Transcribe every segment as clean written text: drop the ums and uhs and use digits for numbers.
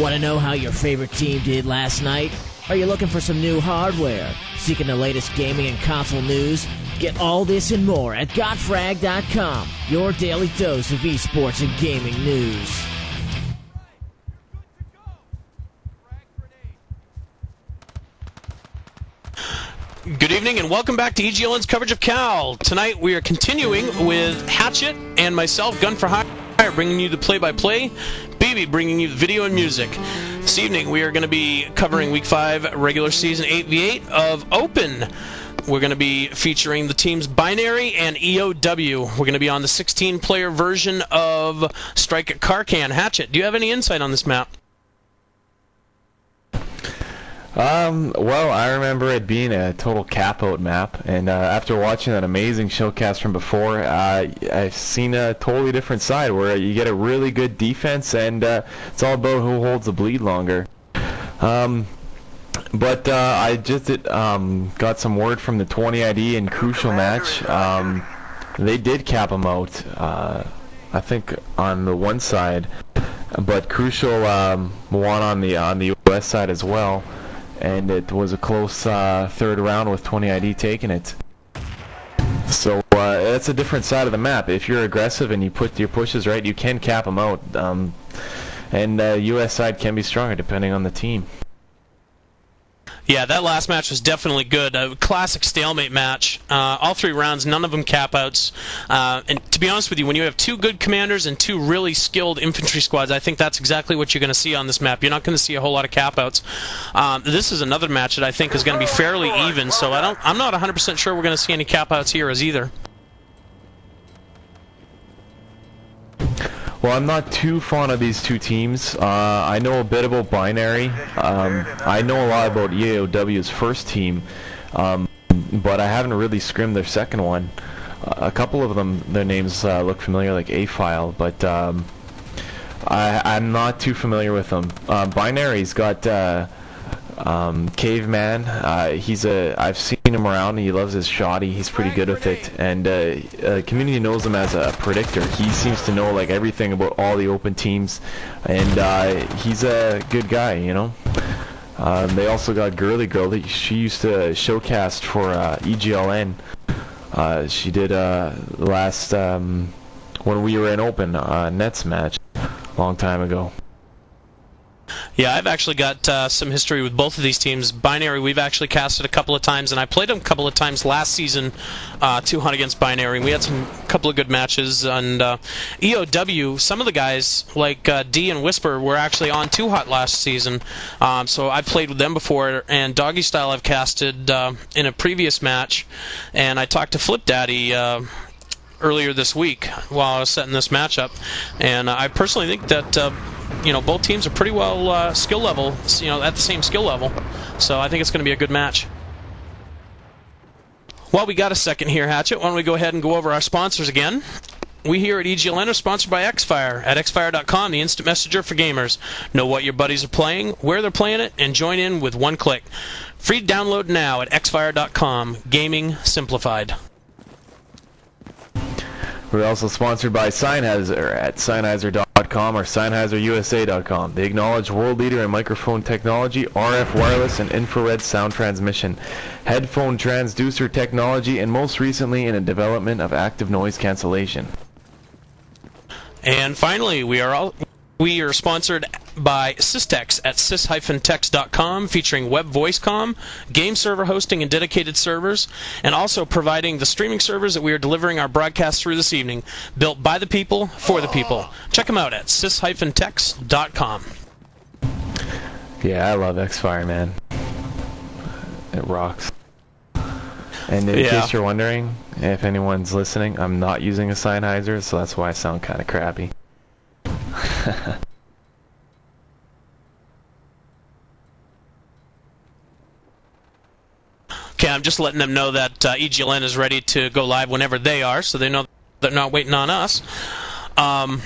Want to know how your favorite team did last night? Are you looking for some new hardware? Seeking the latest gaming and console news? Get all this and more at gotfrag.com, your daily dose of esports and gaming news. Good evening and welcome back to EGLN's coverage of Cal. Tonight we are continuing with Hatchet and myself, Gun for Hire, bringing you the play-by-play, BB bringing you the video and music. This evening we are going to be covering Week 5 regular season 8v8 of Open. We're going to be featuring the teams Binary and EOW. We're going to be on the 16-player version of Strike at Karkan. Hatchet, do you have any insight on this map? Well, I remember it being a total cap-out map, and after watching that amazing showcast from before, I've seen a totally different side where you get a really good defense, and it's all about who holds the bleed longer. But I just got some word from the 20ID and Crucial match. They did cap them out, I think, on the one side, but Crucial won on the US side as well. And it was a close third round with 20ID taking it. So that's a different side of the map. If you're aggressive and you put your pushes right, you can cap them out. And US side can be stronger depending on the team. Yeah, that last match was definitely good. A classic stalemate match. All 3 rounds, none of them cap-outs. And to be honest with you, when you have 2 good commanders and 2 really skilled infantry squads, I think that's exactly what you're going to see on this map. You're not going to see a whole lot of cap-outs. This is another match that I think is going to be fairly even, so I'm not 100% sure we're going to see any cap-outs here as either. Well, I'm not too fond of these 2 teams. I know a bit about Binary. I know a lot about EOW's first team, but I haven't really scrimmed their second one. A couple of them, their names look familiar, like A-File, but I'm not too familiar with them. Binary's got Caveman. I've seen him around. He loves his shoddy. He's pretty good with it, and community knows him as a predictor. He seems to know like everything about all the open teams, and he's a good guy, you know. They also got Girly Girl. She used to showcast for EGLN. She did last when we were in Open Nets match a long time ago. Yeah, I've actually got some history with both of these teams. Binary, we've actually casted a couple of times, and I played them a couple of times last season to hunt against Binary. We had some couple of good matches, and EOW, some of the guys, like D and Whisper, were actually on 2 Hot last season, so I've played with them before, and Doggy Style I've casted in a previous match, and I talked to Flip Daddy earlier this week while I was setting this match up, and I personally think that both teams are pretty well skill level, at the same skill level. So I think it's going to be a good match. Well, we got a second here, Hatchet. Why don't we go ahead and go over our sponsors again? We here at EGLN are sponsored by Xfire at xfire.com, the instant messenger for gamers. Know what your buddies are playing, where they're playing it, and join in with one click. Free download now at xfire.com. Gaming simplified. We're also sponsored by Sennheiser at Sennheiser.com or SennheiserUSA.com. The acknowledged world leader in microphone technology, RF wireless and infrared sound transmission, headphone transducer technology, and most recently in the development of active noise cancellation. And finally, we are sponsored by Systex at sys-tex.com, featuring web voice comm, game server hosting and dedicated servers, and also providing the streaming servers that we are delivering our broadcast through this evening, built by the people, for the people. Check them out at sys-tex.com. Yeah, I love Xfire, man. It rocks. And in case you're wondering, if anyone's listening, I'm not using a Sennheiser, so that's why I sound kind of crappy. Okay, I'm just letting them know that EGLN is ready to go live whenever they are, so they know they're not waiting on us. Why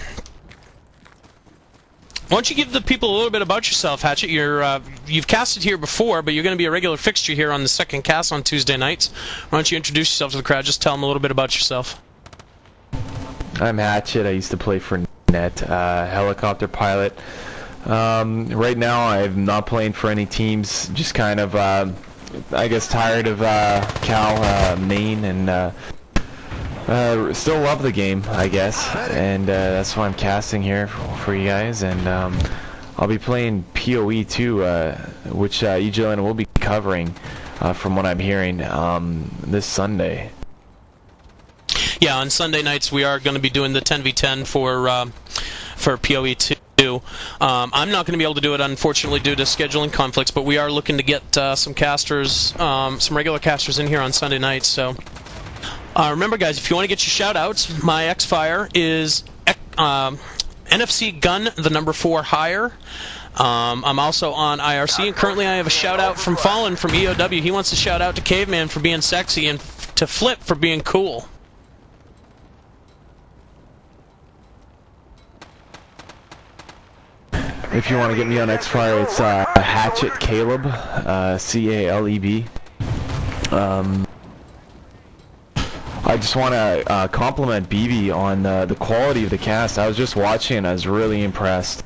don't you give the people a little bit about yourself, Hatchet? You've casted here before, but you're going to be a regular fixture here on the second cast on Tuesday nights. Why don't you introduce yourself to the crowd? Just tell them a little bit about yourself. I'm Hatchet. I used to play for Net, helicopter pilot. Right now, I'm not playing for any teams. Just kind of, I guess, tired of Cal, Maine, and still love the game, I guess. And that's why I'm casting here for you guys. And I'll be playing PoE too, which EJLN will be covering, from what I'm hearing, this Sunday. Yeah, on Sunday nights we are going to be doing the 10v10 for PoE 2. I'm not going to be able to do it, unfortunately, due to scheduling conflicts, but we are looking to get some casters, some regular casters in here on Sunday nights. So remember, guys, if you want to get your shout-outs, my Xfire is NFC Gun, the number 4 higher. I'm also on IRC, and currently I have a shout-out from Fallen from EOW. He wants to shout out to Caveman for being sexy and to Flip for being cool. If you want to get me on Xfire, it's Hatchet Caleb, C-A-L-E-B. I just want to compliment BB on the quality of the cast. I was just watching and I was really impressed.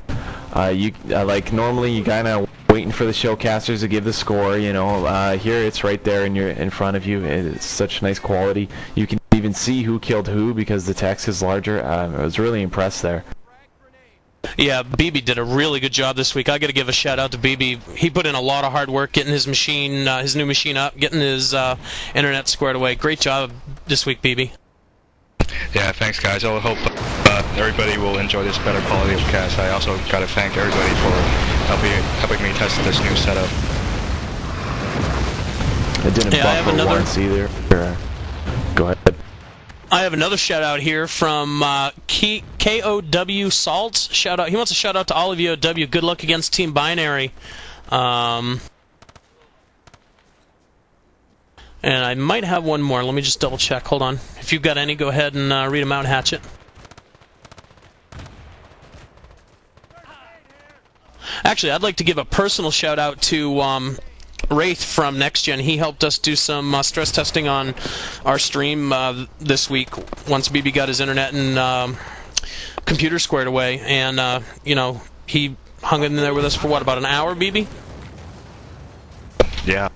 Like normally you kind of waiting for the showcasters to give the score, you know. Here it's right there in front of you. It's such nice quality. You can even see who killed who because the text is larger. I was really impressed there. Yeah, BB did a really good job this week. I got to give a shout out to BB. He put in a lot of hard work getting his machine, his new machine up, getting his internet squared away. Great job this week, BB. Yeah, thanks, guys. I hope everybody will enjoy this better quality of cast. I also got to thank everybody for helping me test this new setup. It didn't buffer once either. Go ahead. I have another shout out here from KOW Salt. Shout out. He wants a shout out to all of you. EOW. Good luck against Team Binary. And I might have one more. Let me just double check. Hold on. If you've got any, go ahead and read them out, Hatchet. Actually, I'd like to give a personal shout out to Wraith from Next Gen. He helped us do some stress testing on our stream this week once BB got his internet and computer squared away. And, you know, he hung in there with us for, what, about an hour, BB? Yeah.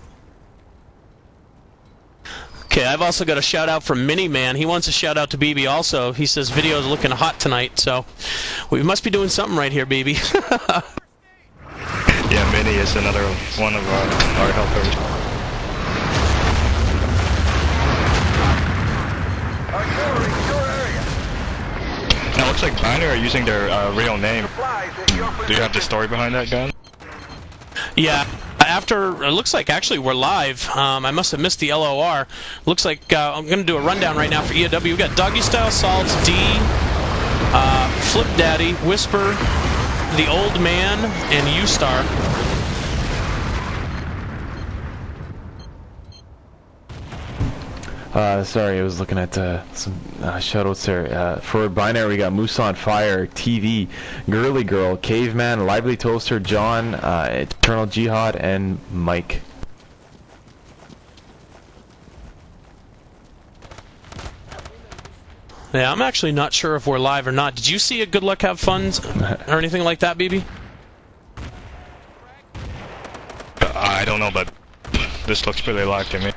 Okay, I've also got a shout out from Miniman. He wants a shout out to BB also. He says video's looking hot tonight, so we must be doing something right here, BB. Yeah, Mini is another one of our helpers. Now, it looks like Binary are using their real name. Do you have the story behind that, gun? Yeah. After, it looks like actually we're live. I must have missed the LOR. Looks like I'm going to do a rundown right now for EOW. We've got Doggy Style, Salts, D, Flip Daddy, Whisper, The Old Man, and U-Star. Sorry, I was looking at some shoutouts there. For Binary, we got Moose on Fire, TV, Girly Girl, Caveman, Lively Toaster, John, Eternal Jihad, and Mike. Yeah, I'm actually not sure if we're live or not. Did you see a Good Luck Have Fun or anything like that, BB? I don't know, but this looks pretty live to me.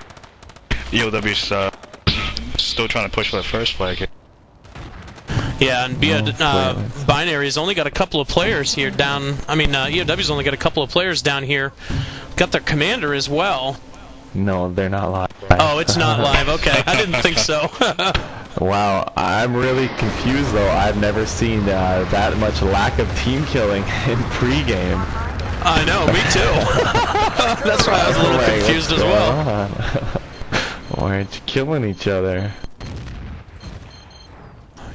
EOW's still trying to push for the first flag. Yeah, and Binary's only got a couple of players here down. I mean, EOW's only got a couple of players down here. Got their commander as well. No, they're not live. Oh, it's not live. Okay, I didn't think so. Wow, I'm really confused though. I've never seen that much lack of team killing in pregame. I know, me too. That's why I was a little confused as well. Why aren't you killing each other?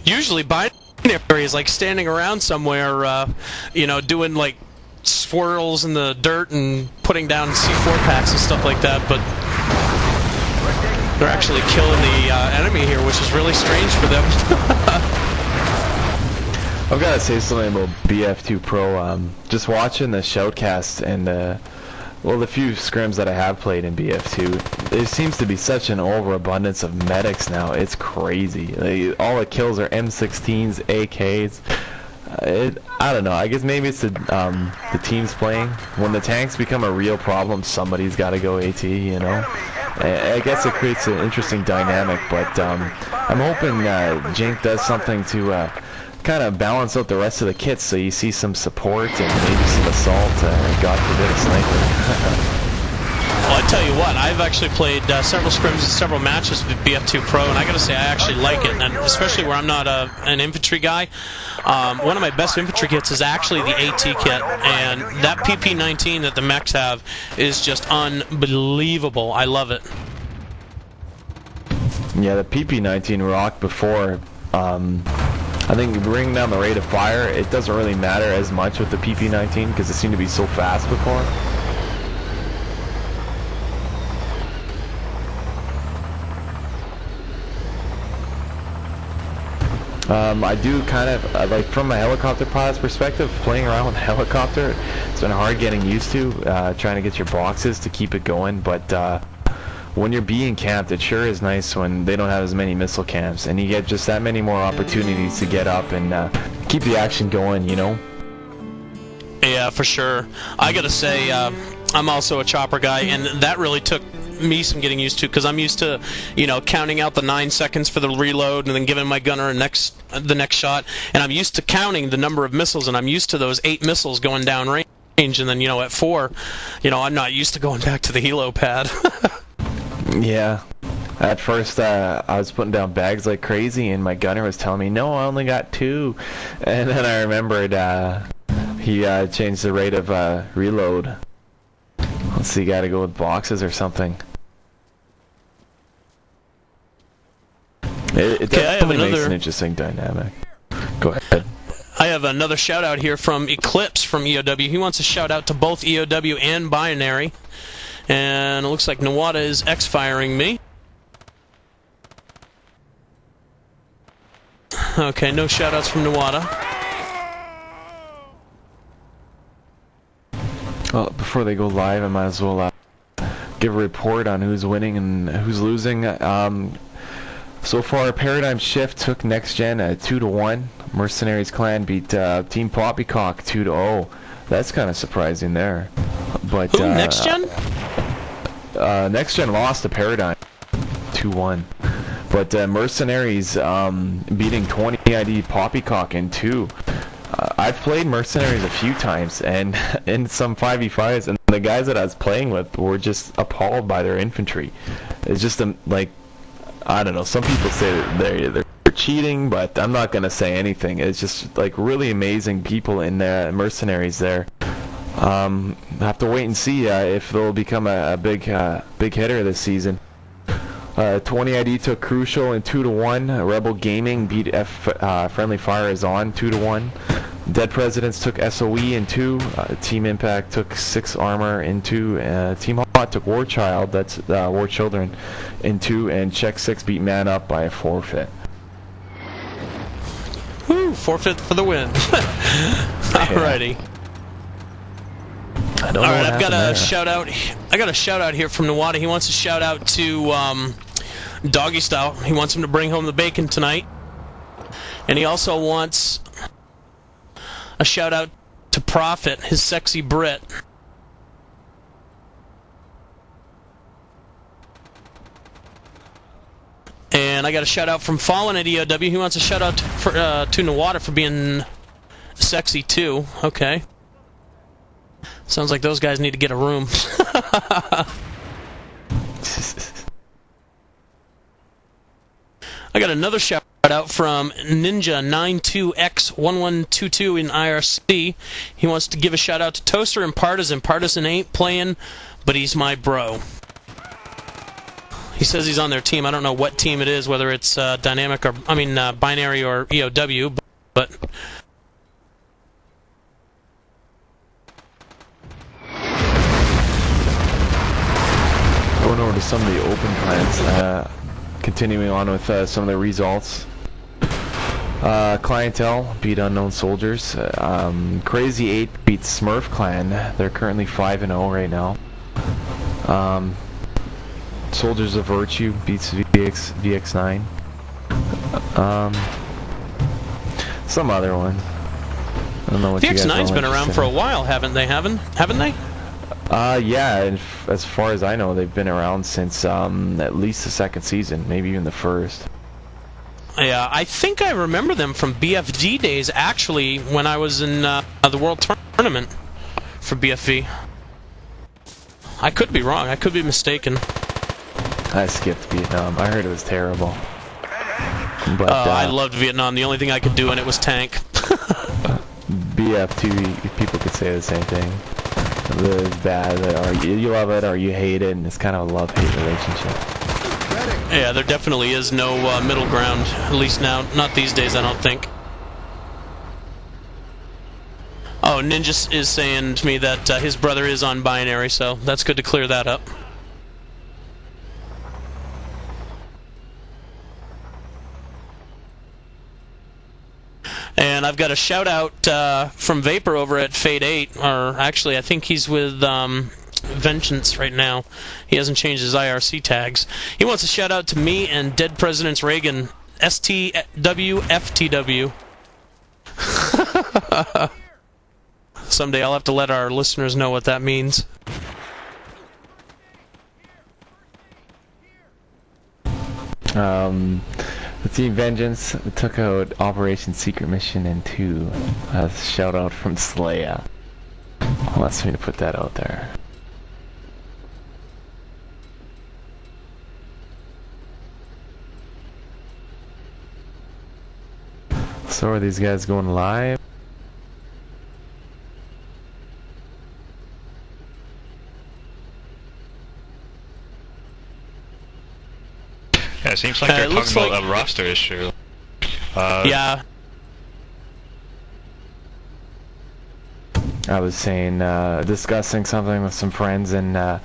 Usually Binary is like standing around somewhere, you know, doing like swirls in the dirt and putting down C4 packs and stuff like that, but they're actually killing the enemy here, which is really strange for them. I've got to say something about bf2 Pro. Just watching the shoutcast and well, the few scrims that I have played in BF2, there seems to be such an overabundance of medics now. It's crazy. All the kills are M16s, AKs. I don't know. I guess maybe it's the teams playing. When the tanks become a real problem, somebody's got to go AT. You know. I guess it creates an interesting dynamic, but I'm hoping Jink does something to kind of balance out the rest of the kits, so you see some support and maybe some assault. God forbid a sniper. Well, I tell you what, I've actually played several scrims and several matches with bf2 Pro, and I got to say I actually like it, and especially where I'm not an infantry guy. One of my best infantry kits is actually the AT kit, and that PP-19 that the mechs have is just unbelievable. I love it. Yeah, the PP-19 rocked before. I think bringing down the rate of fire, it doesn't really matter as much with the PP-19 because it seemed to be so fast before. I do kind of, like from a helicopter pilot's perspective, playing around with a helicopter, it's been hard getting used to, trying to get your boxes to keep it going, but when you're being camped, it sure is nice when they don't have as many missile camps, and you get just that many more opportunities to get up and keep the action going, you know? Yeah, for sure. I gotta say, I'm also a chopper guy, and that really took me some getting used to, because I'm used to, you know, counting out the 9 seconds for the reload and then giving my gunner the next shot, and I'm used to counting the number of missiles, and I'm used to those 8 missiles going down range, and then, you know, at 4, you know, I'm not used to going back to the helo pad. Yeah. At first, I was putting down bags like crazy, and my gunner was telling me, no, I only got 2, and then I remembered he changed the rate of reload. Let's see, gotta go with boxes or something. It definitely makes an interesting dynamic. Go ahead. I have another shout out here from Eclipse from EOW. He wants a shout out to both EOW and Binary. And it looks like Nawada is X-firing me. Okay, no shout outs from Nawada. Well, before they go live, I might as well give a report on who's winning and who's losing. So far, Paradigm Shift took Next Gen at 2-1. Mercenaries Clan beat Team Poppycock 2-0. That's kind of surprising there. But who? Next Gen? Next Gen lost to Paradigm 2-1. But Mercenaries beating 20 ID Poppycock in 2. I've played Mercenaries a few times, and in some 5v5s, and the guys that I was playing with were just appalled by their infantry. It's just like, I don't know, some people say that they're cheating, but I'm not gonna say anything. It's just like really amazing people in Mercenaries there. Have to wait and see if they'll become a big hitter this season. 20 ID took Crucial in 2-1. Rebel Gaming beat Friendly Fire is on 2-1. Dead Presidents took SOE in 2. Team Impact took 6 Armor in 2. Team Hot took War Child, that's War Children, in 2. And Check 6 beat Man Up by a forfeit. Woo! Forfeit for the win. Alrighty. I don't know. Alright, I've got a shout out. I got a shout out here from Nawada. He wants to shout out to Doggy Style. He wants him to bring home the bacon tonight. And he also wants a shout out to Prophet, his sexy Brit. And I got a shout out from Fallen at EOW. He wants a shout out to Nawada for being sexy too. Okay. Sounds like those guys need to get a room. I got another shout out from Ninja92X1122 in IRC. He wants to give a shout out to Toaster and Partisan. Partisan ain't playing, but he's my bro. He says he's on their team. I don't know what team it is, whether it's Dynamic or, Binary or EOW, but going over to some of the open plans, continuing on with some of the results. Clientele beat Unknown Soldiers. Crazy 8 beats Smurf Clan. They're currently 5-0 right now. Soldiers of Virtue beats VX9. Some other ones. I don't know what you guys are VX9's been around interested for a in. while, haven't they? Haven't they? Yeah, and as far as I know, they've been around since at least the second season, maybe even the first. Yeah, I think I remember them from BFD days, actually, when I was in the World Tournament for BFV. I could be wrong. I could be mistaken. I skipped Vietnam. I heard it was terrible. But I loved Vietnam. The only thing I could do in it was tank. BF2, people could say the same thing. It's bad, or you love it or you hate it, and it's kind of a love-hate relationship. Yeah, there definitely is no middle ground, at least now. Not these days, I don't think. Oh, Ninja is saying to me that his brother is on binary, so that's good to clear that up. And I've got a shout out from Vapor over at Fade 8, or actually I think he's with Vengeance right now. He hasn't changed his IRC tags. He wants a shout out to me and Dead Presidents Reagan, STWFTW. Someday I'll have to let our listeners know what that means. The Team Vengeance took out Operation Secret Mission in 2. A shout out from Slaya. Wants me to put that out there. So are these guys going live? Yeah, it seems like they're talking about like a roster issue. Yeah. I was saying, discussing something with some friends, and I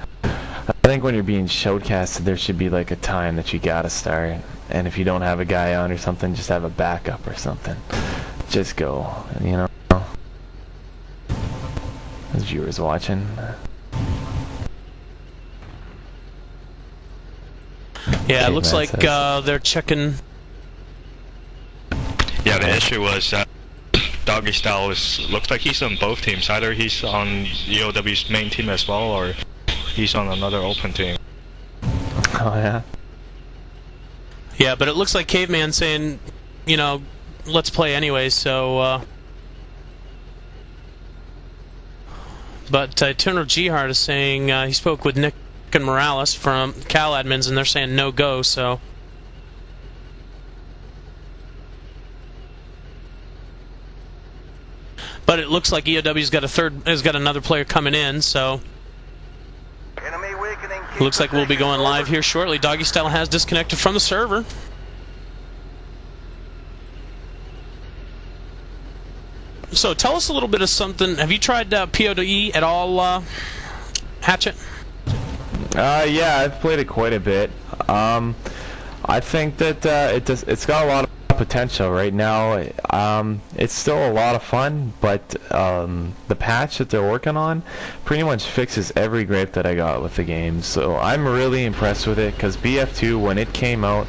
think when you're being shoutcasted, there should be like a time that you gotta start. And if you don't have a guy on or something, just have a backup or something. Just go, you know. There's viewers watching. Yeah, it looks man like says. they're checking. Yeah, the issue was Doggy Style looks like he's on both teams. Either he's on EOW's main team as well, or he's on another open team. Oh yeah. Yeah, but it looks like Caveman saying, you know, let's play anyway, so... But Eternal Jihad is saying he spoke with Nick and Morales from Cal Admins, and they're saying no go, so... But it looks like EOW's got another player coming in, so... Looks like we'll be going live here shortly. Doggy Style has disconnected from the server. So tell us a little bit of something. Have you tried POE at all, Hatchet? Yeah, I've played it quite a bit. I think that it's got a lot of potential right now. It's still a lot of fun, but the patch that they're working on pretty much fixes every gripe that I got with the game. So I'm really impressed with it, because BF2, when it came out,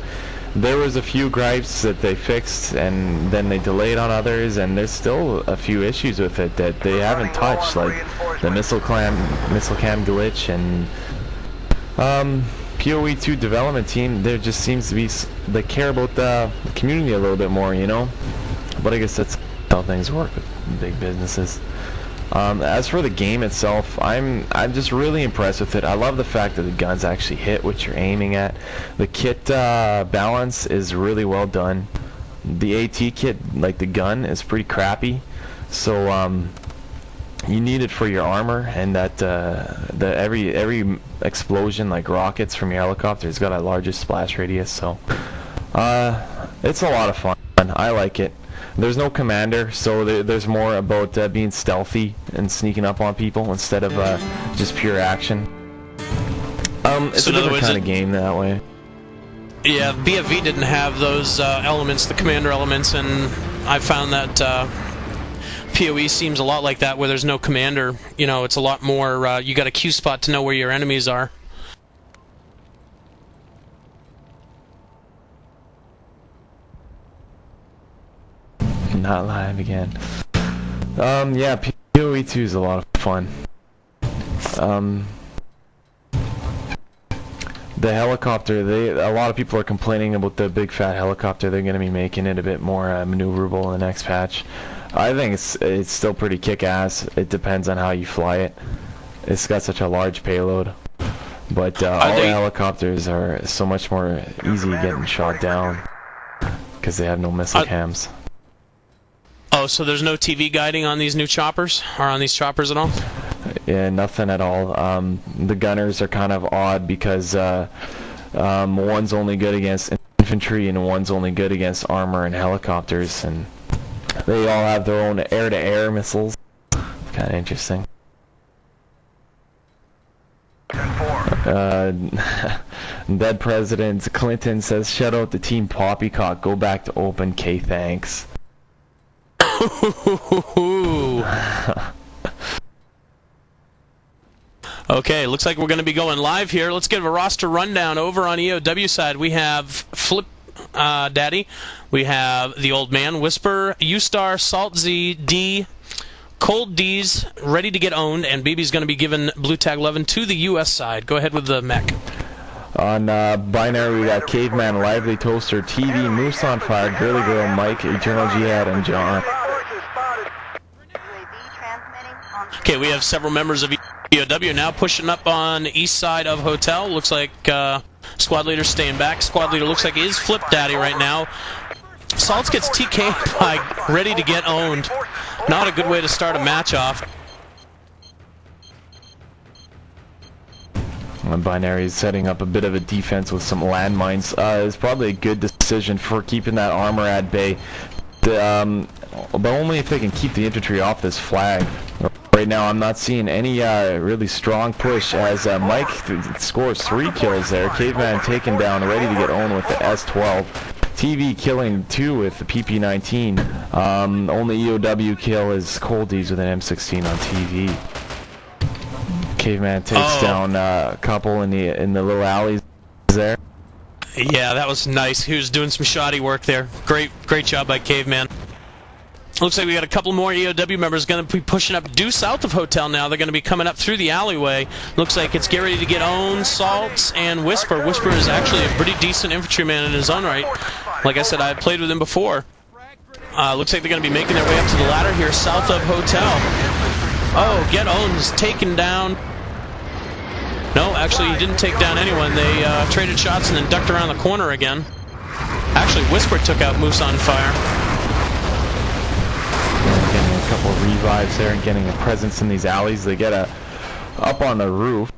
there was a few gripes that they fixed, and then they delayed on others, and there's still a few issues with it that they haven't touched, like the missile cam glitch, and PoE2 development team, there just seems to be, they care about the community a little bit more, you know? But I guess that's how things work with big businesses. As for the game itself, I'm just really impressed with it. I love the fact that the guns actually hit what you're aiming at. The kit balance is really well done. The AT kit, like the gun, is pretty crappy. So you need it for your armor, and that every explosion, like rockets from your helicopter, has got a larger splash radius. So it's a lot of fun. I like it. There's no commander, so there's more about being stealthy and sneaking up on people instead of just pure action. It's So a different kind of game that way. Yeah, BFV didn't have those elements, the commander elements, and I found that PoE seems a lot like that, where there's no commander. You know, it's a lot more, you got a Q spot to know where your enemies are. Not live again. Yeah, PoE2 is a lot of fun. The helicopter, a lot of people are complaining about the big fat helicopter. They're going to be making it a bit more maneuverable in the next patch. I think it's still pretty kick-ass. It depends on how you fly it. It's got such a large payload. But all the helicopters are so much more easy getting shot down because they have no missile cams. Oh, so there's no TV guiding on these new choppers, or on these choppers at all? Yeah, nothing at all. The gunners are kind of odd because one's only good against infantry and one's only good against armor and helicopters, and they all have their own air-to-air missiles. Kind of interesting. Dead President Clinton says, "Shout out to Team Poppycock. Go back to open. K, thanks." Okay, looks like we're going to be going live here. Let's give a roster rundown. Over on EOW side, we have Flip Daddy, we have the Old Man, Whisper, U-Star, Salt Z, D, Cold D's ready to get owned, and BB's going to be giving Blue Tag 11 to the US side. Go ahead with the mech. On binary, we got Caveman, Lively Toaster, TV, Moose on Fire, Girly Girl, Mike, Eternal Jihad, and John. Okay, we have several members of EOW now pushing up on the east side of Hotel. Looks like squad leader staying back. Squad leader looks like is Flip Daddy right now. Salts gets TK'd by ready to get owned. Not a good way to start a match off. Binary is setting up a bit of a defense with some landmines. It's probably a good decision for keeping that armor at bay. But only if they can keep the infantry off this flag. Right now, I'm not seeing any really strong push as Mike scores 3 kills there. Caveman taken down, ready to get owned with the S12. TV killing 2 with the PP19. Only EOW kill is Coldies with an M16 on TV. Caveman takes down a couple in the little alleys there. Yeah, that was nice. He was doing some shoddy work there. Great job by Caveman. Looks like we got a couple more EOW members going to be pushing up due south of Hotel now. They're going to be coming up through the alleyway. Looks like it's get ready to get owned, Salts, and Whisper. Whisper is actually a pretty decent infantryman in his own right. Like I said, I played with him before. Looks like they're going to be making their way up to the ladder here south of Hotel. Oh, get owned is taken down. No, actually he didn't take down anyone. They traded shots and then ducked around the corner again. Actually, Whisper took out Moose on Fire. Getting a couple of revives there and getting a presence in these alleys. They get up on the roof.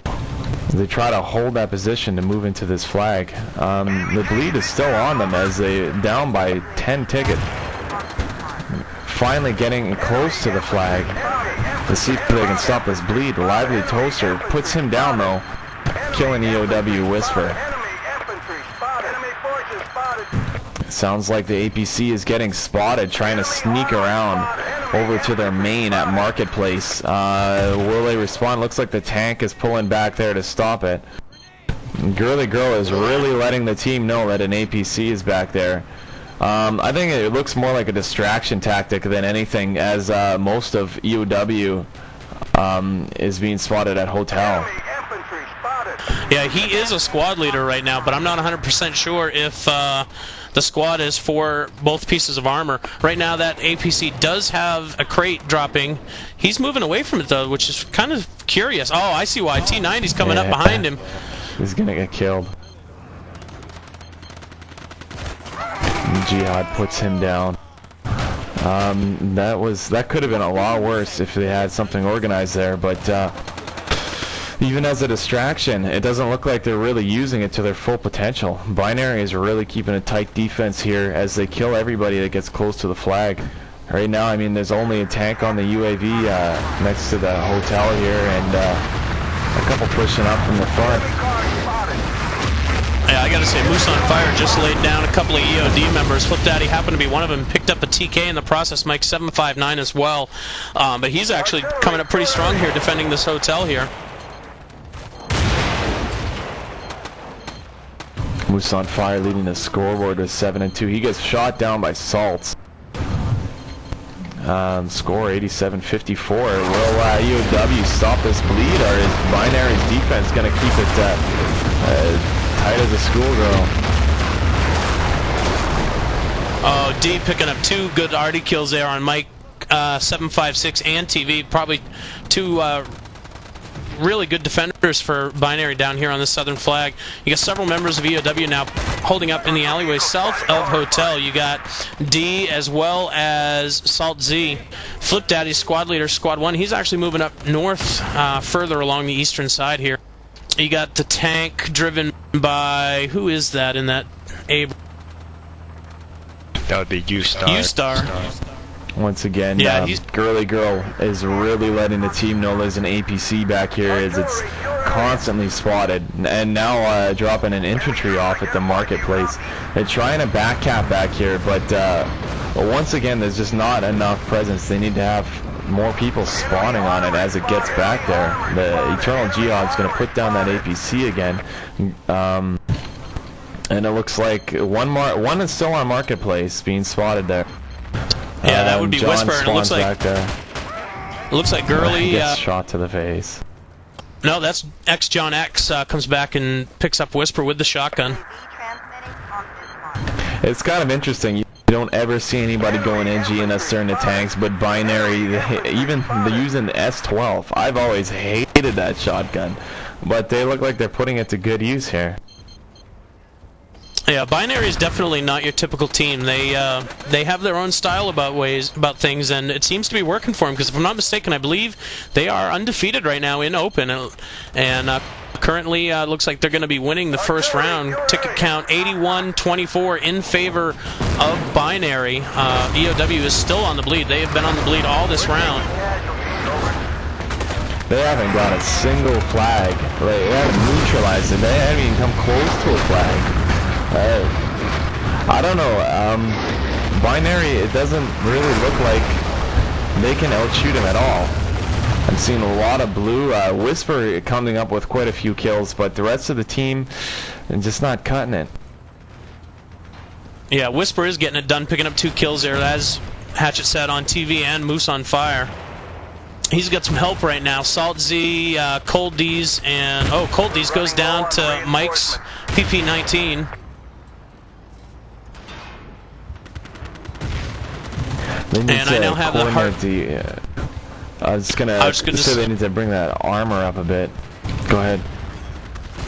They try to hold that position to move into this flag. The bleed is still on them as they down by 10 tickets. Finally getting close to the flag to see if they can stop this bleed. Lively Toaster puts him down though, killing EOW Whisper. Sounds like the APC is getting spotted, trying to sneak around over to their main at Marketplace. Will they respond? Looks like the tank is pulling back there to stop it. Girly Girl is really letting the team know that an APC is back there. I think it looks more like a distraction tactic than anything, as most of EOW is being spotted at Hotel. Yeah, he is a squad leader right now, but I'm not 100% sure if the squad is for both pieces of armor. Right now, that APC does have a crate dropping. He's moving away from it, though, which is kind of curious. Oh, I see why. T90's coming up behind him. He's going to get killed. Jihad puts him down. That could have been a lot worse if they had something organized there, but even as a distraction, it doesn't look like they're really using it to their full potential. Binary is really keeping a tight defense here as they kill everybody that gets close to the flag. Right now, I mean, there's only a tank on the UAV next to the hotel here, and a couple pushing up from the front. Yeah, I gotta say, Moose on Fire just laid down a couple of EOD members. Flip Daddy happened to be one of them, picked up a TK in the process, Mike 759 as well. But he's actually coming up pretty strong here, defending this hotel here. Moose on Fire leading the scoreboard with 7-2. He gets shot down by Salts. Score 87-54. Will EOW stop this bleed, or is Binary's defense going to keep it tight as a schoolgirl? Oh, D picking up 2 good arty kills there on Mike 756 and TV. Probably 2 really good defenders for Binary down here on the southern flag. You got several members of EOW now holding up in the alleyway south of Hotel. You got D as well as Salt Z. Flip Daddy's squad leader, Squad 1. He's actually moving up north further along the eastern side here. You got the tank driven by, who is that in that A? That would be U-Star. U-Star. Once again, yeah, Girly Girl is really letting the team know there's an APC back here, as it's constantly spotted. And now dropping an infantry off at the marketplace. They're trying a back cap back here, but once again, there's just not enough presence. They need to have more people spawning on it as it gets back there. The Eternal Jihad's going to put down that APC again. And it looks like one is still on marketplace being spotted there. Yeah, that would be John Whisper, and it looks like back there. It looks like Gurley gets shot to the face. No, that's X John X comes back and picks up Whisper with the shotgun. It's kind of interesting. You don't ever see anybody going NG in us during the tanks, but Binary, even using the S12. I've always hated that shotgun, but they look like they're putting it to good use here. Yeah, Binary is definitely not your typical team. They have their own style about things, and it seems to be working for them. Because if I'm not mistaken, I believe they are undefeated right now in Open, and currently looks like they're going to be winning the first round. Ticket count 81-24 in favor of Binary. EOW is still on the bleed. They have been on the bleed all this round. They haven't got a single flag. They haven't neutralized it. They haven't even come close to a flag. I don't know. Binary, it doesn't really look like they can outshoot him at all. I'm seeing a lot of blue. Whisper coming up with quite a few kills, but the rest of the team just not cutting it. Yeah, Whisper is getting it done, picking up 2 kills there, as Hatchet said on TV, and Moose on fire. He's got some help right now. Salt Z, Cold D's, and Cold D's goes down to Mike's PP-19. And I now have the heart. I was gonna say they need to bring that armor up a bit. Go ahead.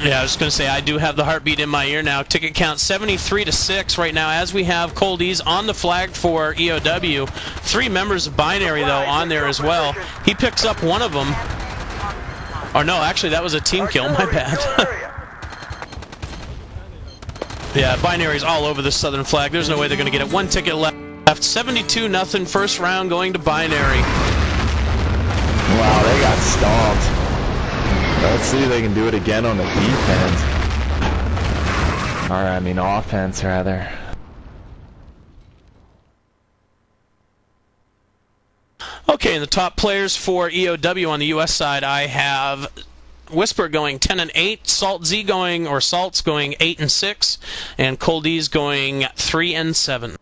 Yeah, I was going to say, I do have the heartbeat in my ear now. Ticket count 73-6 right now, as we have Coldies on the flag for EOW. 3 members of Binary, though, on there as well. He picks up one of them. Or no, actually, that was a team kill. My bad. Yeah, Binary's all over the southern flag. There's no way they're going to get it. 1 ticket left. 72-0. First round going to Binary. Wow, they got stomped. Let's see if they can do it again on the defense. Or, I mean, offense, rather. Okay, and the top players for EOW on the U.S. side, I have Whisper going 10-8, Salt Z going, or Salt's going 8-6, and Coldies going 3-7.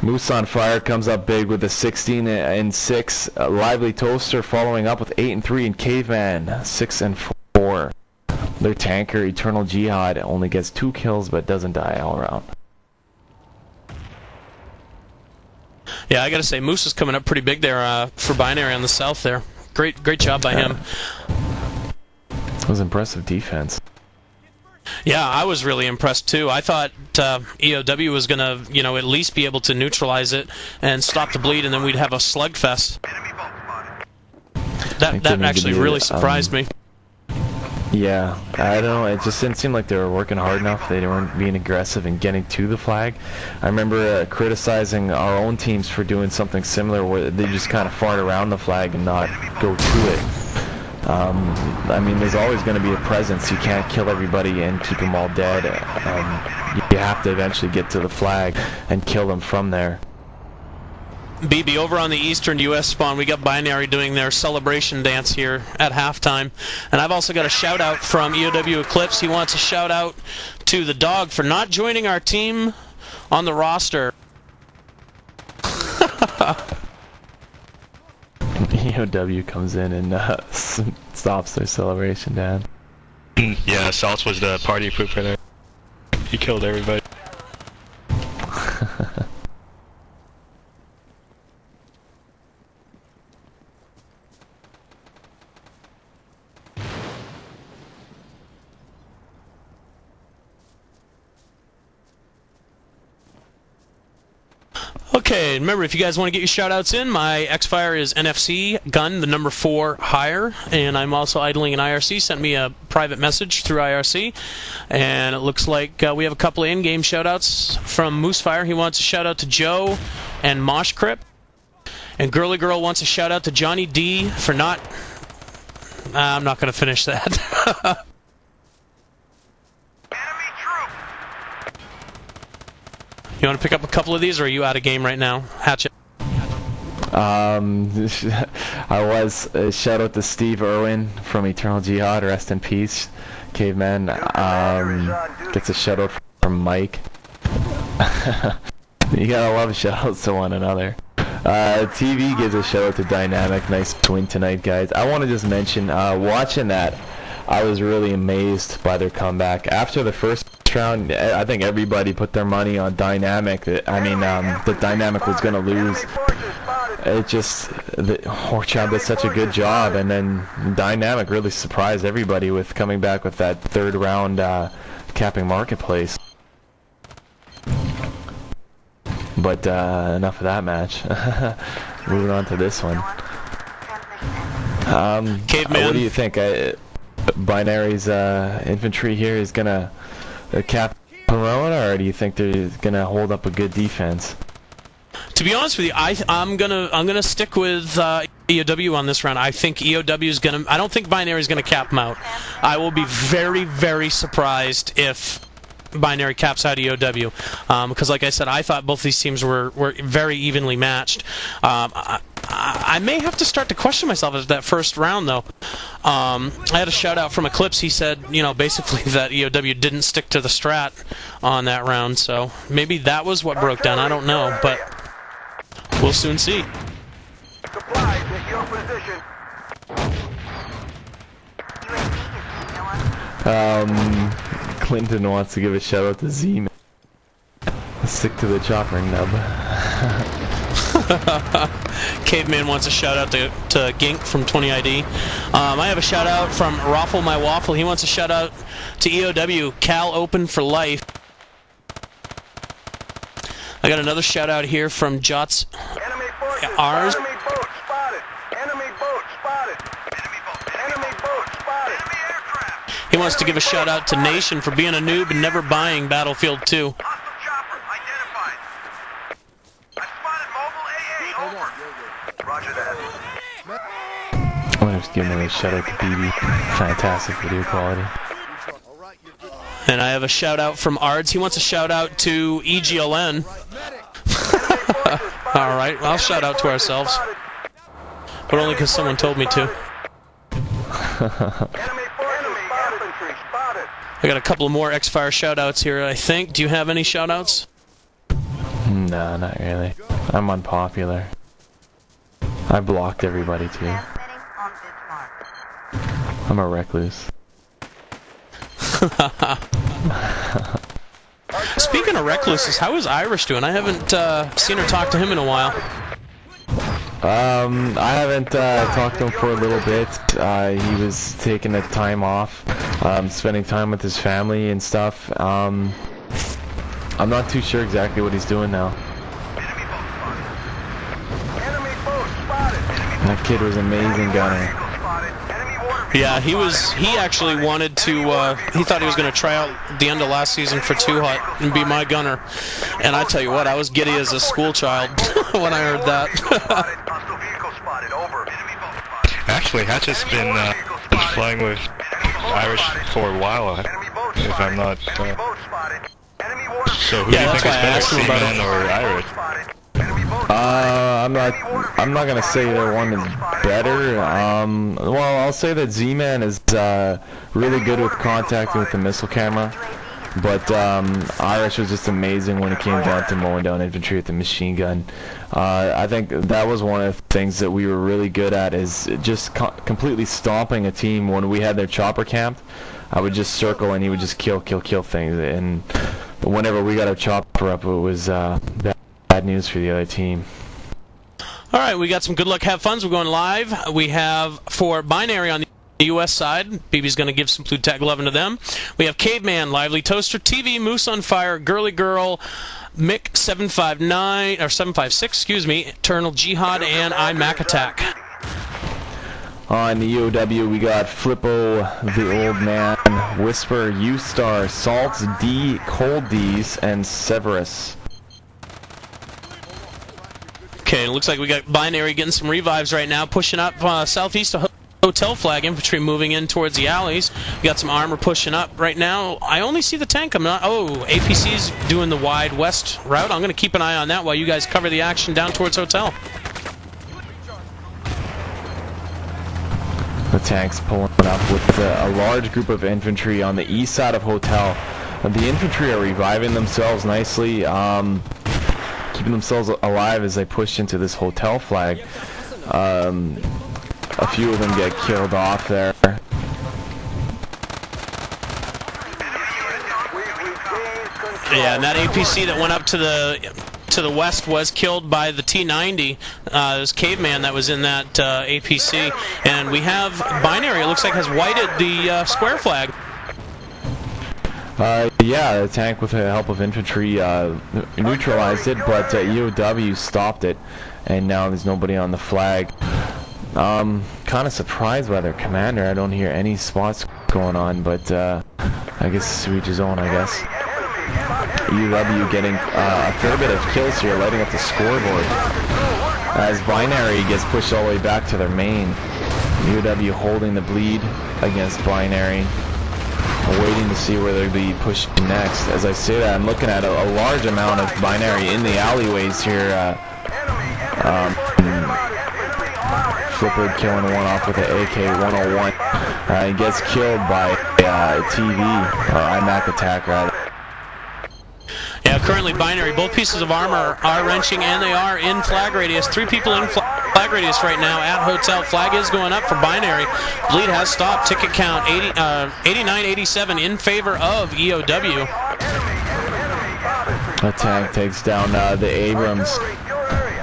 Moose on Fire comes up big with a 16-6. Lively Toaster following up with 8-3, and Caveman 6-4. Their tanker Eternal Jihad only gets 2 kills but doesn't die all around. Yeah, I gotta say, Moose is coming up pretty big there for Binary on the south there. Great job by him. It was impressive defense. Yeah, I was really impressed too. I thought EOW was gonna, at least be able to neutralize it and stop the bleed, and then we'd have a slugfest. That actually really surprised me. Yeah, I don't know. It just didn't seem like they were working hard enough. They weren't being aggressive and getting to the flag. I remember criticizing our own teams for doing something similar, where they just kind of fart around the flag and not go to it. I mean, there's always going to be a presence. You can't kill everybody and keep them all dead. You have to eventually get to the flag and kill them from there. BB, over on the eastern U.S. spawn, we got Binary doing their celebration dance here at halftime. And I've also got a shout-out from EOW Eclipse. He wants a shout-out to the dog for not joining our team on the roster. EOW comes in and stops their celebration, Dan. Yeah, Salts was the party pooper there. He killed everybody. Okay, remember, if you guys want to get your shout-outs in, my X-Fire is NFC gun, the number 4 higher, and I'm also idling an IRC. Sent me a private message through IRC, and it looks like we have a couple of in-game shout-outs from Moosefire. He wants a shout-out to Joe and Mosh Crip, and Girly Girl wants a shout-out to Johnny D for not... I'm not going to finish that. You want to pick up a couple of these, or are you out of game right now? Hatchet. I was. Shout out to Steve Irwin from Eternal Jihad. Rest in peace, caveman. Gets a shout out from Mike. You gotta love shout outs to one another. TV gives a shout out to Dynamic. Nice win tonight, guys. I want to just mention, watching that, I was really amazed by their comeback. After the first round, I think everybody put their money on Dynamic. The Dynamic was going to lose. It just, Horchard did such a good job, and then Dynamic really surprised everybody with coming back with that third round capping Marketplace. But enough of that match. Moving on to this one. Caveman. What do you think? Binary's infantry here is gonna cap Pomona, or do you think they're gonna hold up a good defense? To be honest with you, I'm gonna stick with EOW on this round. I think EOW is gonna. I don't think Binary is gonna cap them out. I will be very, very surprised if Binary caps out EOW, because like I said, I thought both these teams were very evenly matched. I may have to start to question myself at that first round, though. I had a shout out from Eclipse. He said, basically that EOW didn't stick to the strat on that round, so maybe that was what broke down. I don't know, but we'll soon see. Clinton wants to give a shout out to Z. Stick to the chopper nub. Caveman wants a shout out to Gink from 20ID. I have a shout out from Raffle My Waffle. He wants a shout out to EOW, Cal Open for Life. I got another shout out here from Jots R's. He wants to give a shout out to Nation for being a noob and never buying Battlefield 2. I'm gonna just give him a shout out to BB. Fantastic video quality. And I have a shout out from Ards. He wants a shout out to EGLN. Alright, I'll shout out to ourselves. But only because someone told me to. I got a couple of more X-Fire shout-outs here, I think. Do you have any shout-outs? No, not really. I'm unpopular. I blocked everybody, too. I'm a recluse. Speaking of recluses, how is Irish doing? I haven't seen or talked to him in a while. I haven't talked to him for a little bit. He was taking the time off, spending time with his family and stuff. I'm not too sure exactly what he's doing now. That kid was amazing gunner. Yeah, he actually wanted to, he thought he was going to try out the end of last season for 2 Hut and be my gunner. And I tell you what, I was giddy as a school child when I heard that. Actually, Hatchet's been flying with Irish for a while, if I'm not... So who do you think is better, Seaman or Irish? I'm not gonna say either one is better. Well, I'll say that Z-Man is really good with contacting with the missile camera. But Irish was just amazing when it came down to mowing down infantry with the machine gun. I think that was one of the things that we were really good at, is just completely stomping a team. When we had their chopper camped, I would just circle and he would just kill things. And whenever we got our chopper up, it was bad news for the other team. All right, we got some good luck, have funs. We're going live. We have for Binary on the U.S. side. BB's going to give some blue tag 11 to them. We have Caveman, Lively Toaster, TV, Moose on Fire, Girly Girl, Mick 759 or 756, excuse me, Eternal Jihad, and iMac Attack. On the EOW, we got Flippo, the Old Man, Whisper, U-Star, Salts, D, Cold D's, and Severus. Okay, it looks like we got Binary getting some revives right now, pushing up southeast of Hotel Flag. Infantry moving in towards the alleys. We got some armor pushing up right now. I only see the tank coming on. Oh, APC's doing the wide west route. I'm going to keep an eye on that while you guys cover the action down towards Hotel. The tank's pulling up with a large group of infantry on the east side of Hotel. The infantry are reviving themselves nicely, keeping themselves alive as they push into this Hotel Flag. A few of them get killed off there. Yeah, and that APC that went up to the west was killed by the T-90. This Caveman that was in that APC. And we have Binary, it looks like, has whited the square flag. Yeah, the tank with the help of infantry neutralized it, but EOW stopped it, and now there's nobody on the flag. Kind of surprised by their commander. I don't hear any spots going on, but I guess to each his own, I guess. EOW getting a fair bit of kills here, lighting up the scoreboard as Binary gets pushed all the way back to their main. EOW holding the bleed against Binary, waiting to see where they'll be pushing next. As I say that, I'm looking at a large amount of Binary in the alleyways here. Flipper killing one off with an AK-101. He gets killed by TV, or iMac Attack rather. Yeah, currently Binary, both pieces of armor are wrenching, and they are in flag radius. 3 people in flag radius right now at Hotel. Flag is going up for Binary. Bleed has stopped. Ticket count 89-87 in favor of EOW. The tank takes down the Abrams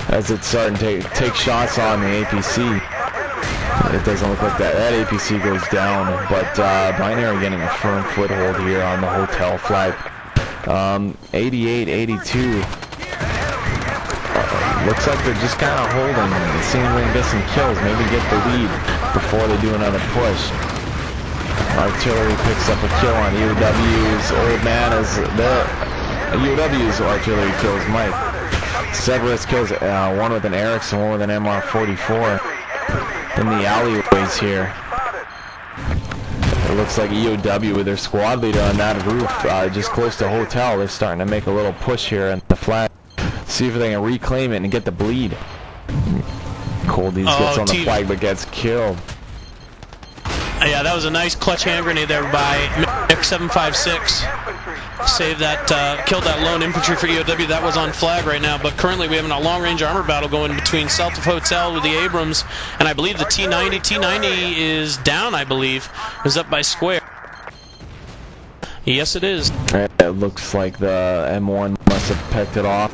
as it's starting to take shots on the APC. It doesn't look like that APC goes down, but Binary getting a firm foothold here on the Hotel Flag. 88-82. Looks like they're just kind of holding, seeing if they can get some kills, maybe get the lead before they do another push. Artillery picks up a kill on EOW's Old Man as the EOW's artillery kills Mike. Severus kills one with an Erickson, one with an MR44 in the alleyways here. It looks like EOW with their squad leader on that roof, just close to Hotel. They're starting to make a little push here on the flag. See if they can reclaim it and get the bleed. Coldies gets on the flag but gets killed. Yeah, that was a nice clutch hand grenade there by Mick 756. Saved that, killed that lone infantry for EOW. That was on flag right now, but currently we have a long-range armor battle going between south of Hotel with the Abrams, and I believe the T-90. T-90 is down, I believe. Is up by square. Yes, it is. It looks like the M1 must have pecked it off.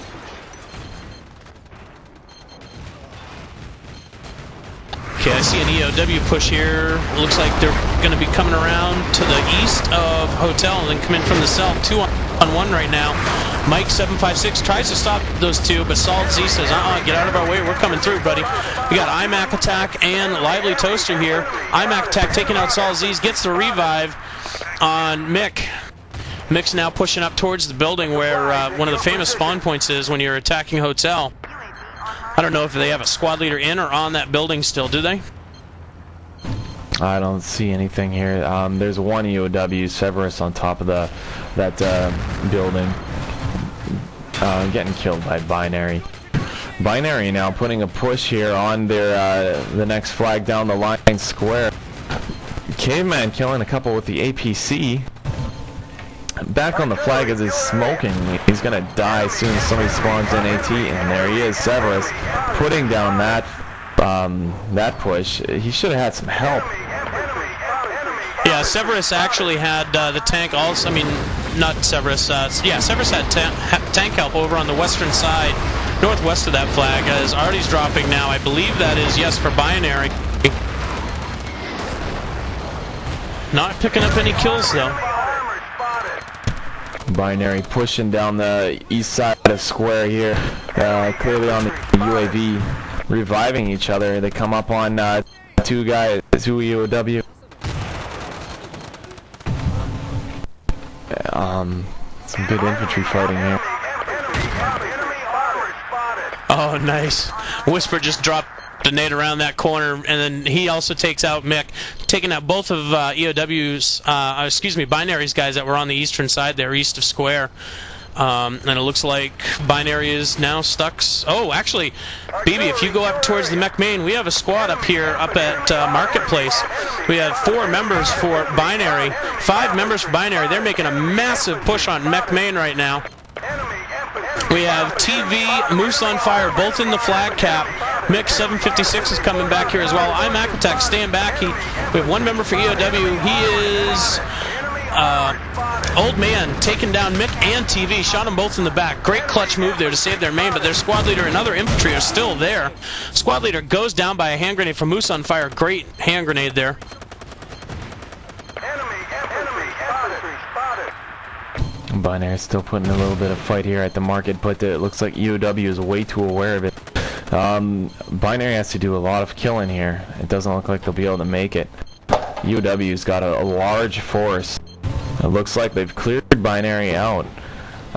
Okay, I see an EOW push here. Looks like they're going to be coming around to the east of Hotel and then come in from the south. 2-on-1 right now. Mike 756 tries to stop those two, but Salt Z says, get out of our way. We're coming through, buddy. We got iMac Attack and Lively Toaster here. iMac Attack taking out Salt Z's, gets the revive on Mick. Mick's now pushing up towards the building where one of the famous spawn points is when you're attacking Hotel. I don't know if they have a squad leader in or on that building still, do they? I don't see anything here. There's one EOW, Severus, on top of that building. Getting killed by Binary. Binary now putting a push here on their the next flag down the line square. Caveman killing a couple with the APC. back on the flag as he's smoking. He's going to die as soon as somebody spawns in AT, and there he is, Severus, putting down that push. He should have had some help. Yeah, Severus actually had the tank also, I mean, not Severus, yeah, Severus had tank help over on the western side, northwest of that flag, as Artie's dropping now. I believe that is, yes, for Binary. Not picking up any kills, though. Binary pushing down the east side of square here, clearly on the UAV, reviving each other. They come up on two EOW. Some good infantry fighting here. Oh, nice. Whisper just dropped a nade around that corner, and then he also takes out Mick, taking out both of EOW's, Binary's guys that were on the eastern side there, east of square. And it looks like Binary is now stuck. Oh, actually, BB, if you go up towards the Mech Main, we have a squad up here, up at Marketplace. We have 4 members for Binary, 5 members for Binary. They're making a massive push on Mech Main right now. We have TV, Moose on Fire, both in the flag cap. Mick 756 is coming back here as well. I'm Attack staying back. We have 1 member for EOW. He is Old Man taking down Mick and TV. Shot them both in the back. Great clutch move there to save their main, but their squad leader and other infantry are still there. Squad leader goes down by a hand grenade from Moose on Fire. Great hand grenade there. Binary still putting a little bit of fight here at the market, but it looks like EOW is way too aware of it. Binary has to do a lot of killing here. It doesn't look like they'll be able to make it. EOW's got a large force. It looks like they've cleared Binary out.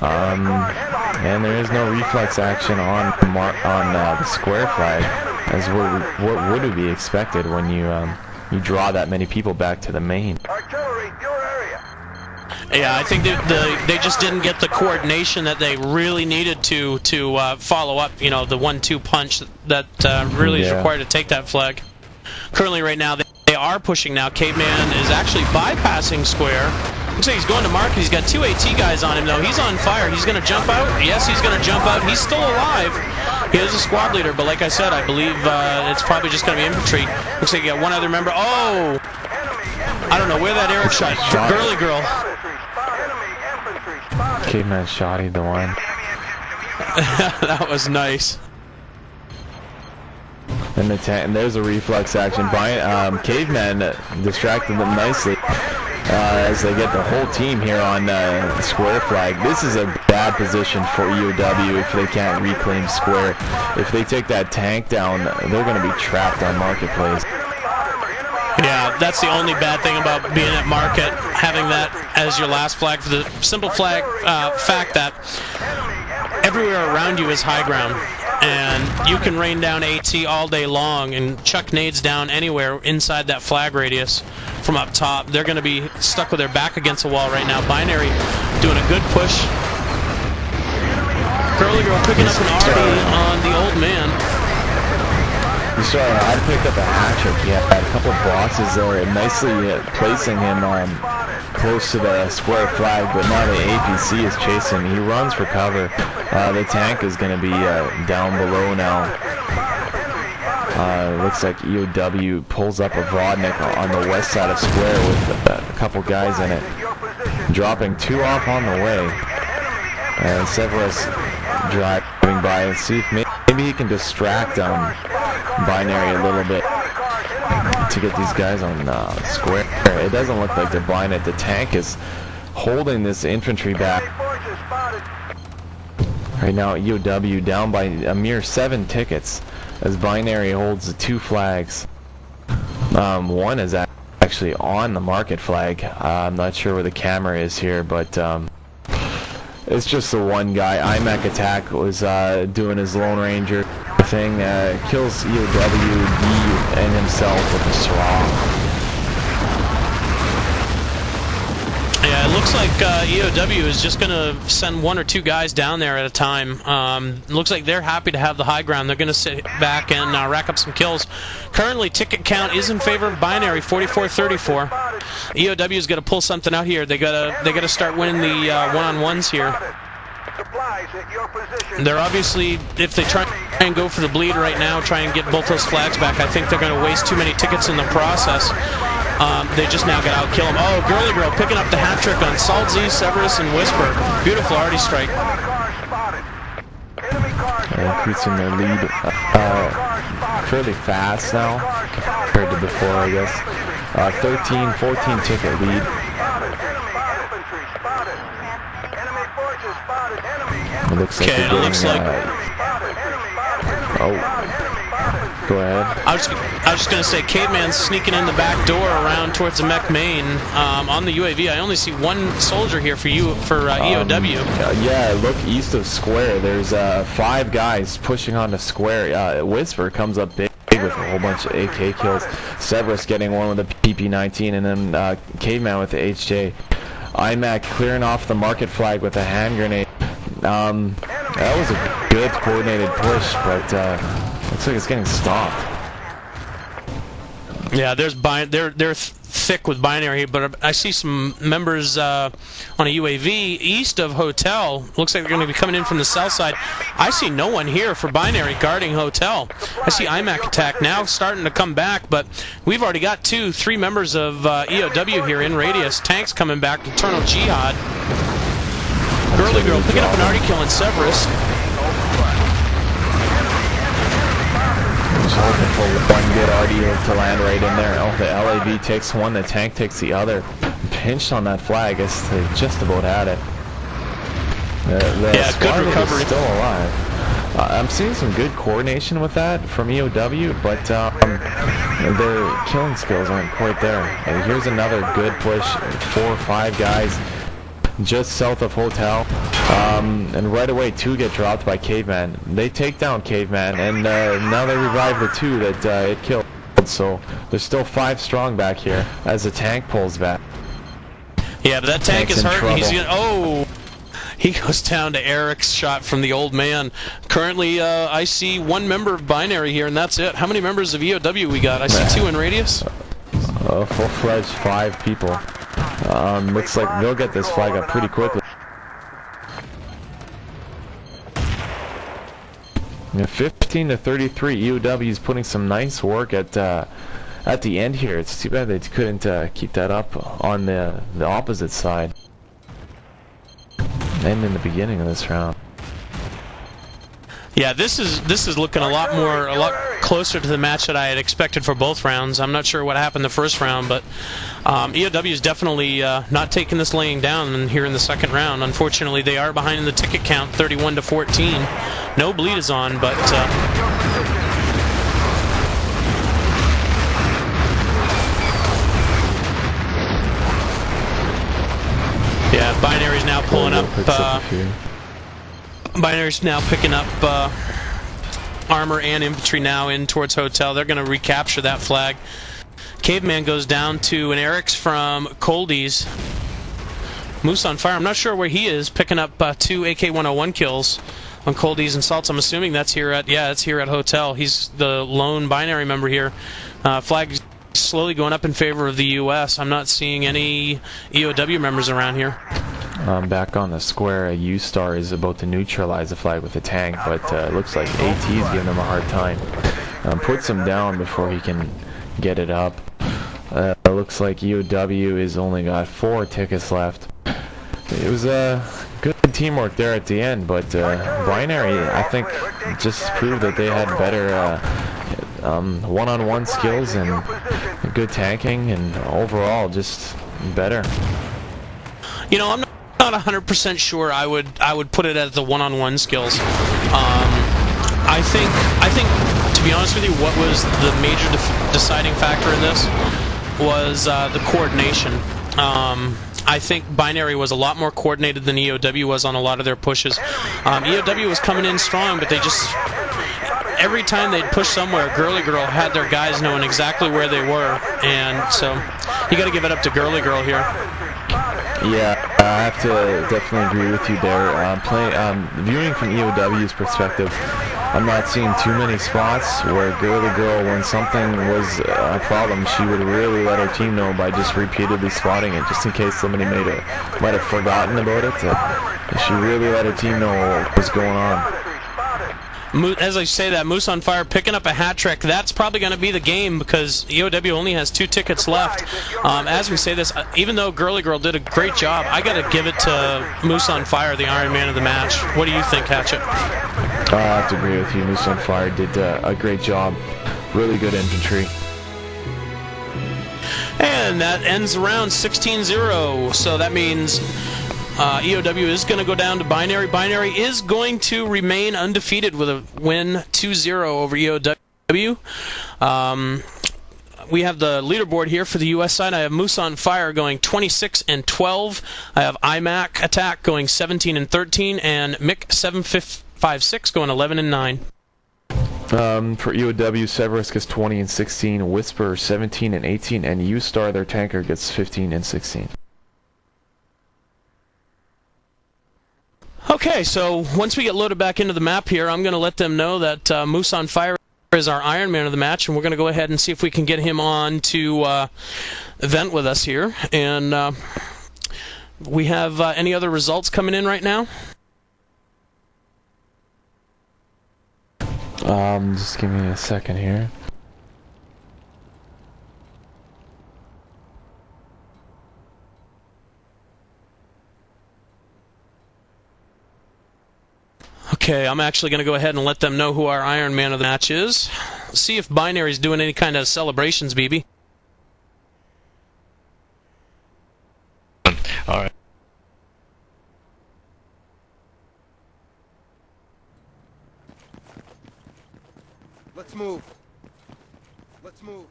And there is no reflex action on the square flag, as what would be expected when you draw that many people back to the main. Yeah, I think they just didn't get the coordination that they really needed to follow up, you know, the 1-2 punch that really is required to take that flag. Currently, right now, they are pushing now. Caveman is actually bypassing square. Looks like he's going to market. He's got 2 AT guys on him, though. He's on fire. He's going to jump out. Yes, he's going to jump out. He's still alive. He is a squad leader, but like I said, I believe it's probably just going to be infantry. Looks like you got 1 other member. Oh! I don't know where that Eric shot. Girly girl. Caveman shotty the one. That was nice. And there's a reflex action. Caveman distracted them nicely as they get the whole team here on square flag. This is a bad position for EOW if they can't reclaim square. If they take that tank down, they're going to be trapped on Marketplace. Yeah, that's the only bad thing about being at Market, having that as your last flag, for the simple fact that everywhere around you is high ground, and you can rain down AT all day long and chuck nades down anywhere inside that flag radius from up top. They're going to be stuck with their back against the wall right now. Binary doing a good push. Curly Girl picking up an Artie on the Old Man. You saw I picked up a hat-trick. He had a couple of bosses there, nicely placing him close to the square flag, but now the APC is chasing. He runs for cover. The tank is going to be down below now. Looks like EOW pulls up a Vodnik on the west side of square with a couple guys in it, dropping 2 off on the way. And Severus driving by and see if maybe he can distract Binary a little bit to get these guys on square. It doesn't look like they're buying it. The tank is holding this infantry back. Right now, EOW down by a mere 7 tickets as Binary holds the 2 flags. One is actually on the market flag. I'm not sure where the camera is here, but it's just the one guy. IMAC Attack was doing his Lone Ranger thing, kills EOW and himself with a straw. Yeah, it looks like EOW is just going to send 1 or 2 guys down there at a time. Looks like they're happy to have the high ground. They're going to sit back and rack up some kills. Currently, ticket count is in favor of Binary, 44-34. EOW is going to pull something out here. They got to start winning the one-on-ones here. They're obviously, if they try and go for the bleed right now, try and get both those flags back, I think they're going to waste too many tickets in the process. They just now got to outkill him. Oh, Girly Girl picking up the hat trick on Salt Z, Severus, and Whisper. Beautiful arty strike. Increasing their lead fairly fast now compared to before, I guess. 13-14 ticket lead. It looks like okay, it looks like... oh. Go ahead. I was just going to say, Caveman's sneaking in the back door around towards the mech main. On the UAV, I only see 1 soldier here for EOW. Yeah, look east of Square. There's 5 guys pushing on the Square. Whisper comes up big with a whole bunch of AK kills. Severus getting one with a PP-19, and then Caveman with the HJ. IMAC clearing off the market flag with a hand grenade. That was a good coordinated push, but looks like it's getting stopped. Yeah, they're thick with Binary, but I see some members on a UAV east of Hotel. Looks like they're going to be coming in from the south side. I see no one here for Binary guarding Hotel. I see IMAC attack now starting to come back, but we've already got 3 members of EOW here in radius. Tanks coming back, Eternal Jihad. Girly Girl picking up an arty kill in Severus. Just hoping for one good arty to land right in there. Oh, the LAV takes one, the tank takes the other. Pinched on that flag, as they just about had it. Yeah, good recovery. Still alive. I'm seeing some good coordination with that from EOW, but their killing skills aren't quite there. And here's another good push, 4 or 5 guys just south of Hotel, and right away 2 get dropped by Caveman. They take down Caveman, and now they revive the 2 that it killed. So there's still 5 strong back here as the tank pulls back. Yeah, but that tank is hurt. He's gonna, he goes down to Eric's shot from the old man. Currently, I see 1 member of Binary here, and that's it. How many members of EOW we got? I see 2 in radius. Full-fledged 5 people. Looks like they'll get this flag up pretty quickly. 15-33, EOW is putting some nice work at the end here. It's too bad they couldn't keep that up on the opposite side and in the beginning of this round. Yeah, this is looking a lot closer to the match that I had expected for both rounds. I'm not sure what happened the first round, but EOW is definitely not taking this laying down here in the second round. Unfortunately, they are behind in the ticket count, 31-14. No bleed is on, but yeah, Binary's now pulling up. Binary's now picking up armor and infantry now in towards Hotel. They're going to recapture that flag. Caveman goes down to an Eric's from Coldy's. Moose on fire. I'm not sure where he is, picking up 2 AK-101 kills on Coldy's and Salts. I'm assuming that's here at, yeah, it's here at Hotel. He's the lone Binary member here. Flag slowly going up in favor of the U.S. I'm not seeing any EOW members around here. Back on the square, a U-Star is about to neutralize the flag with a tank, but it looks like AT is giving him a hard time. Puts him down before he can get it up. It looks like EOW has only got 4 tickets left. It was good teamwork there at the end, but Binary, I think, just proved that they had better one-on-one skills and good tanking, and overall just better. You know, I'm not 100% sure I would put it as the one-on-one skills. I think to be honest with you, what was the major deciding factor in this was the coordination. I think Binary was a lot more coordinated than EOW was on a lot of their pushes. EOW was coming in strong, but they just, every time they'd push somewhere, Girly Girl had their guys knowing exactly where they were, and so you got to give it up to Girly Girl here. Yeah, I have to definitely agree with you there. Viewing from EOW's perspective, I'm not seeing too many spots where Girly Girl, when something was a problem, she would really let her team know by just repeatedly spotting it, just in case somebody might have forgotten about it. She really let her team know what was going on. As I say that, Moose on Fire picking up a hat trick. That's probably going to be the game because EOW only has 2 tickets left. As we say this, even though Girly Girl did a great job, I got to give it to Moose on Fire, the Iron Man of the match. What do you think, Hatchet? I have to agree with you. Moose on Fire did a great job. Really good infantry. And that ends the round 16-0. So that means EOW is going to go down to Binary. Binary is going to remain undefeated with a win 2-0 over EOW. We have the leaderboard here for the U.S. side. I have Moose on Fire going 26-12. I have iMac Attack going 17-13, and Mick 756 going 11-9. For EOW, Severisk is 20-16, Whisper 17-18, and U-Star, their tanker, gets 15-16. Okay, so once we get loaded back into the map here, I'm going to let them know that Moose on Fire is our Iron Man of the match, and we're going to go ahead and see if we can get him on to vent with us here. And we have any other results coming in right now? Just give me a second here. Okay, I'm actually going to go ahead and let them know who our Iron Man of the match is. See if Binary's doing any kind of celebrations, BB. All right. Let's move. Let's move.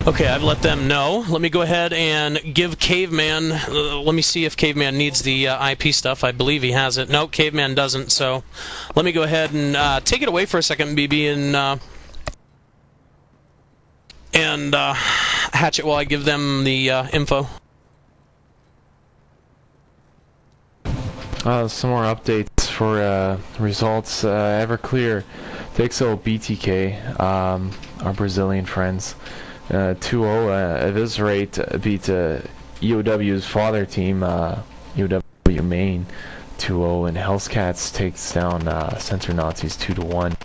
Okay, I've let them know. Let me go ahead and give Caveman, let me see if Caveman needs the IP stuff. I believe he has it. Nope, Caveman doesn't, so let me go ahead and take it away for a second, BB, and Hatchet while I give them the info. Some more updates for results. Everclear takes out BTK, our Brazilian friends. 2-0. Eviscerate beat EOW's father team, EOW Maine, 2-0, and Hellscats takes down Center Nazis 2-1.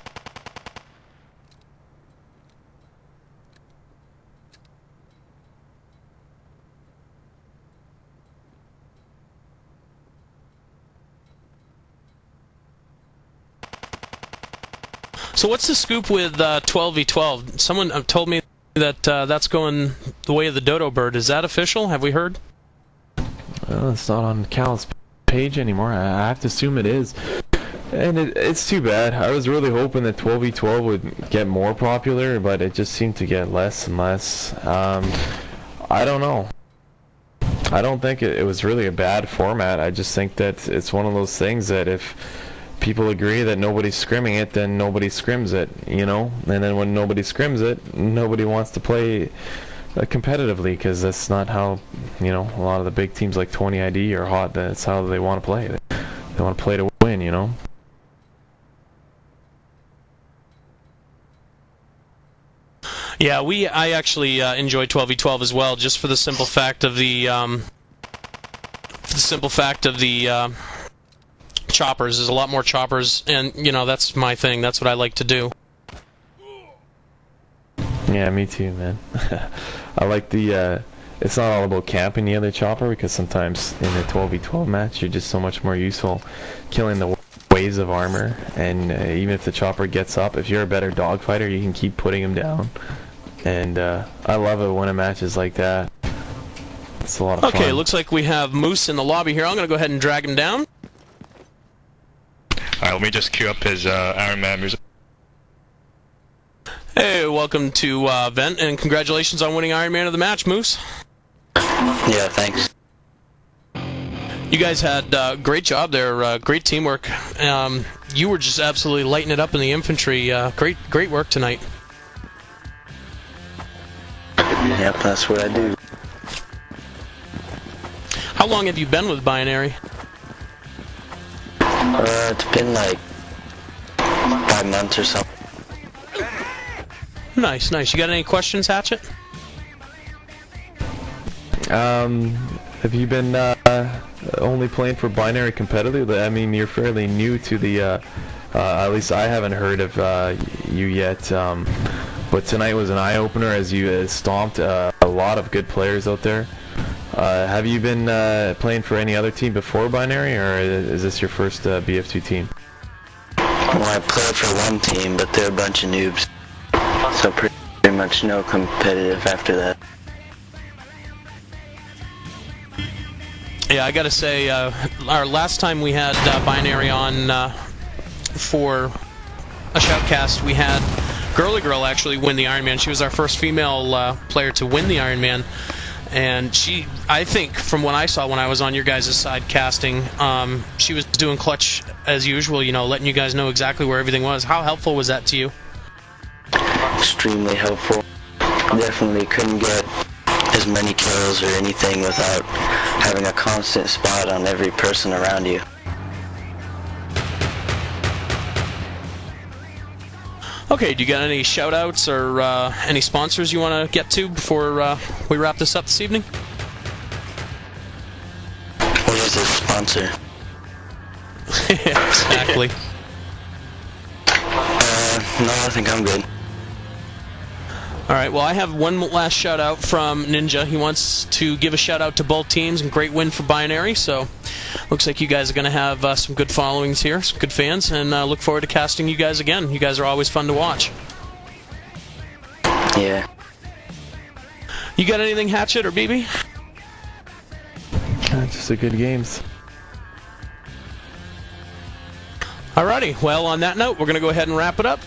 So what's the scoop with 12v12? Someone told me that that's going the way of the dodo bird. Is that official? Have we heard? Well, it's not on Cal's page anymore. I have to assume it is. And it's too bad. I was really hoping that 12v12 would get more popular, but it just seemed to get less and less. I don't know. I don't think it was really a bad format. I just think that it's one of those things that if people agree that nobody's scrimming it, then nobody scrims it, you know? And then when nobody scrims it, nobody wants to play competitively, because that's not how, you know, a lot of the big teams like 20ID are hot. That's how they want to play. They want to play to win, you know? Yeah, I actually enjoy 12v12 as well, just for the simple fact of the choppers. There's a lot more choppers, and you know, that's my thing. That's what I like to do. Yeah, me too, man. I like the it's not all about camping the other chopper, because sometimes in a 12v12 match you're just so much more useful killing the waves of armor, and even if the chopper gets up, if you're a better dogfighter, you can keep putting him down. And I love it when a match is like that. It's a lot of fun. Okay, looks like we have Moose in the lobby here. I'm going to go ahead and drag him down. Alright, let me just cue up his Iron Man music. Hey, welcome to Vent, and congratulations on winning Iron Man of the match, Moose. Yeah, thanks. You guys had great job there, great teamwork. You were just absolutely lighting it up in the infantry. Great work tonight. Yep, that's what I do. How long have you been with Binary? It's been like 5 months or something. Nice, nice. You got any questions, Hatchet? Have you been only playing for Binary competitively? I mean, you're fairly new to the. At least I haven't heard of you yet. But tonight was an eye-opener as you stomped a lot of good players out there. Have you been playing for any other team before Binary, or is this your first bf2 team? Well, I played for one team, but they're a bunch of noobs. So pretty much no competitive after that. Yeah, I gotta say, our last time we had Binary on for a shoutcast, we had Girly Girl actually win the Ironman. She was our first female player to win the Ironman, and she, I think, from what I saw when I was on your guys' side casting, she was doing clutch as usual, you know, letting you guys know exactly where everything was. How helpful was that to you? Extremely helpful. Definitely couldn't get as many kills or anything without having a constant spot on every person around you. Okay, do you got any shout-outs or any sponsors you want to get to before we wrap this up this evening? What is this sponsor? Exactly. No, I think I'm good. Alright, well, I have one last shout-out from Ninja. He wants to give a shout-out to both teams, and great win for Binary, so looks like you guys are going to have some good followings here, some good fans, and look forward to casting you guys again. You guys are always fun to watch. Yeah. You got anything, Hatchet or BB? Just a good games. Alrighty, well, on that note, we're going to go ahead and wrap it up.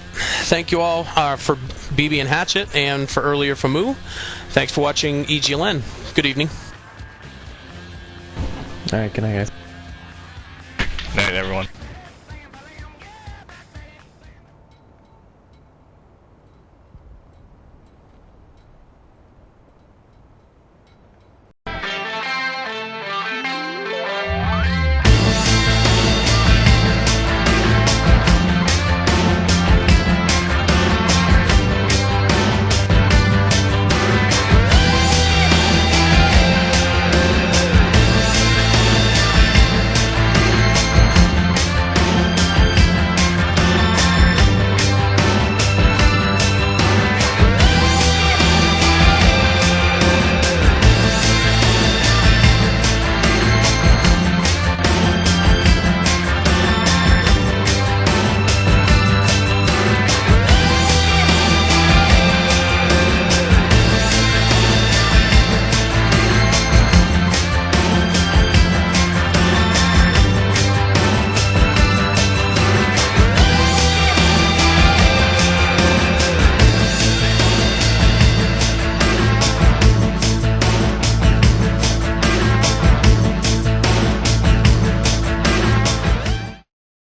Thank you all for BB and Hatchet, and for earlier for Moo. Thanks for watching EGLN. Good evening. Alright, good night, guys. Night, everyone.